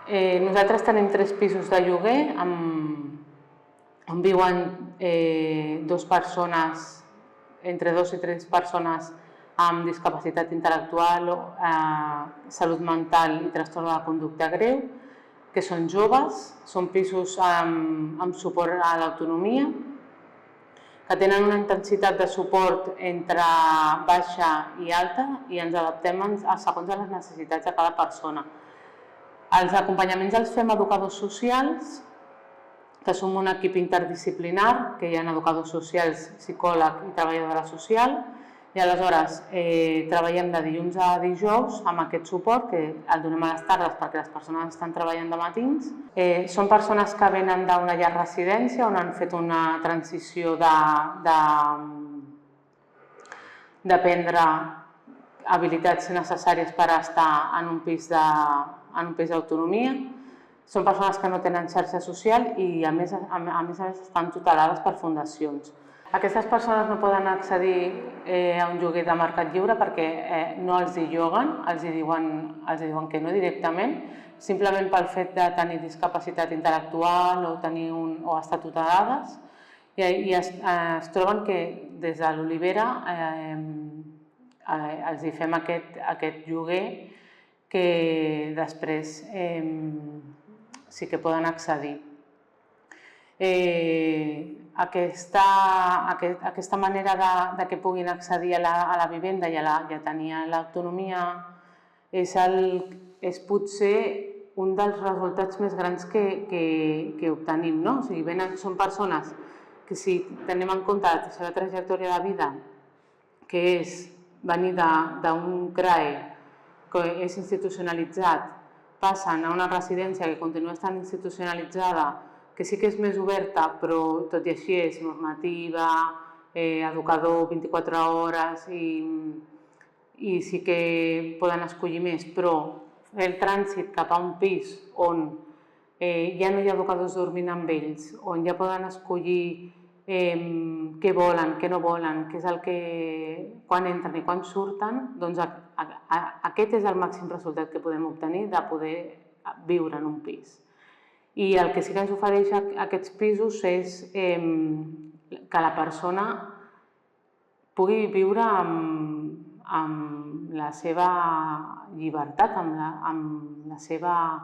Nosaltres tenim 3 pisos de lloguer on viuen 2 persones, entre 2 i 3 persones amb discapacitat intel·lectual, salut mental i trastorn de la conducta greu, que són joves, són pisos amb suport a l'autonomia, que tenen una intensitat de suport entre baixa i alta i ens adaptem segons les necessitats de cada persona. Els acompanyaments els fem educadors socials, que som un equip interdisciplinar, que hi ha educadors socials, psicòleg i treballadora social, i aleshores treballem de dilluns a dijous amb aquest suport, que el donem a les tardes perquè les persones estan treballant de matins. Són persones que venen d'una llar residència on han fet una transició d'aprendre habilitats necessàries per estar en un pis d'autonomia. Són persones que no tenen xarxa social i a més estan tutelades per fundacions. Aquestes persones no poden accedir a un lloguer de mercat lliure perquè no els hi lloguen, els hi diuen que no directament, simplement pel fet de tenir discapacitat intel·lectual o estar tutelades, i es troben que des de l'Olivera els hi fem aquest lloguer que després sí que poden accedir. Aquesta manera que puguin accedir a la vivenda i a tenir l'autonomia és potser un dels resultats més grans que obtenim. Són persones que, si tenim en compte la seva trajectòria de vida, que és venir d'un CRAE que és institucionalitzat, passen a una residència que continua estant institucionalitzada, que sí que és més oberta, però tot i així és normativa, educador 24 hores i sí que poden escollir més, però fer el trànsit cap a un pis on ja no hi ha educadors dormint amb ells, on ja poden escollir què volen, què no volen, què és el que quan entren i quan surten, doncs aquest és el màxim resultat que podem obtenir de poder viure en un pis. I el que sí que ens ofereix aquests pisos és que la persona pugui viure amb la seva llibertat, amb la seva...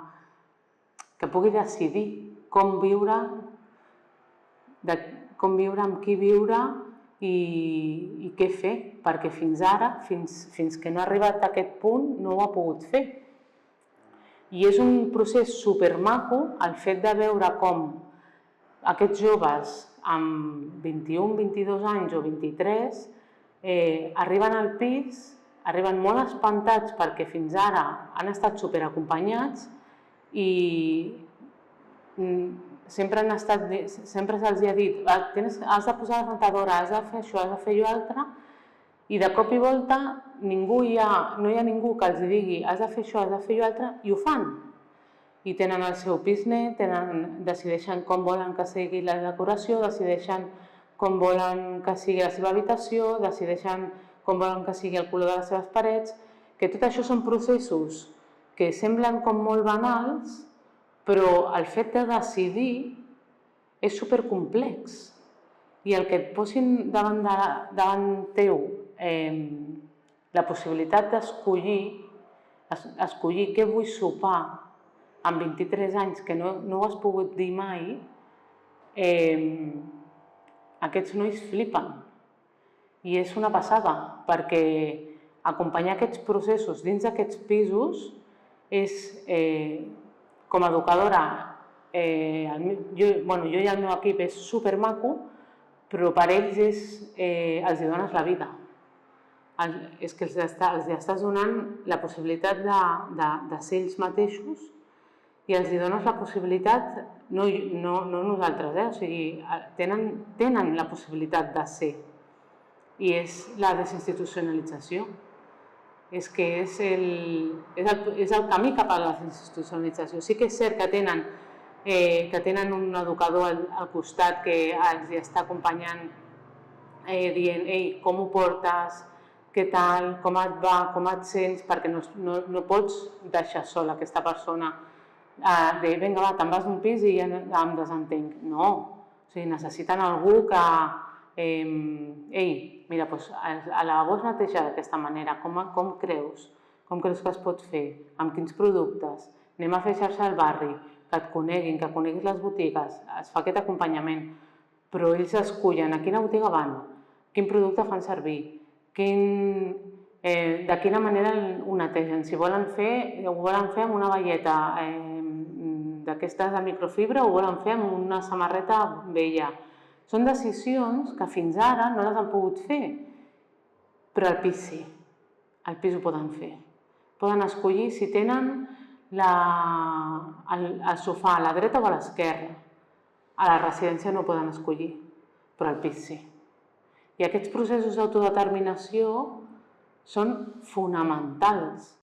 que pugui decidir com viure, amb qui viure i què fer, perquè fins ara, fins que no ha arribat a aquest punt, no ho ha pogut fer. I és un procés supermaco el fet de veure com aquests joves amb 21, 22 anys o 23 arriben al pis, arriben molt espantats perquè fins ara han estat superacompanyats i sempre se'ls ha dit has de posar la rentadora, has de fer això, has de fer allò altre, i de cop i volta no hi ha ningú que els digui has de fer això, has de fer allò altre, i ho fan. I tenen el seu pis net, decideixen com volen que sigui la decoració, decideixen com volen que sigui la seva habitació, decideixen com volen que sigui el color de les seves parets, que tot això són processos que semblen com molt banals, però el fet de decidir és supercomplex. I el que et posin davant teu la possibilitat d'escollir què vull sopar amb 23 anys, que no ho has pogut dir mai, aquests nois flipen. I és una passada, perquè acompanyar aquests processos dins d'aquests pisos és, com a educadora, jo i el meu equip és supermaco, però per ells els dones la vida. És que els estàs donant la possibilitat de ser ells mateixos i els dones la possibilitat, no nosaltres, o sigui, tenen la possibilitat de ser. I és la desinstitucionalització. És que és el camí cap a la desinstitucionalització. Sí que és cert que tenen un educador al costat que els està acompanyant dient ei, com ho portes, què tal, com et va, com et sents, perquè no pots deixar sola aquesta persona de vinga, va, te'n vas d'un pis i ja em desentenc. No, o sigui, necessiten algú que, ei, mira, doncs el lavabo es neteja d'aquesta manera, com creus? Com creus que es pot fer? Amb quins productes? Anem a fer xarxa al barri, que et coneguin, que coneguis les botigues, es fa aquest acompanyament, però ells escullen a quina botiga van, quin producte fan servir, de quina manera ho netegen, si ho volen fer amb una velleta d'aquestes de microfibra o ho volen fer amb una samarreta vella. Són decisions que fins ara no les han pogut fer, però al pis sí, al pis ho poden fer. Poden escollir si tenen el sofà a la dreta o a l'esquerra. A la residència no poden escollir, però al pis sí. I aquests processos d'autodeterminació són fonamentals.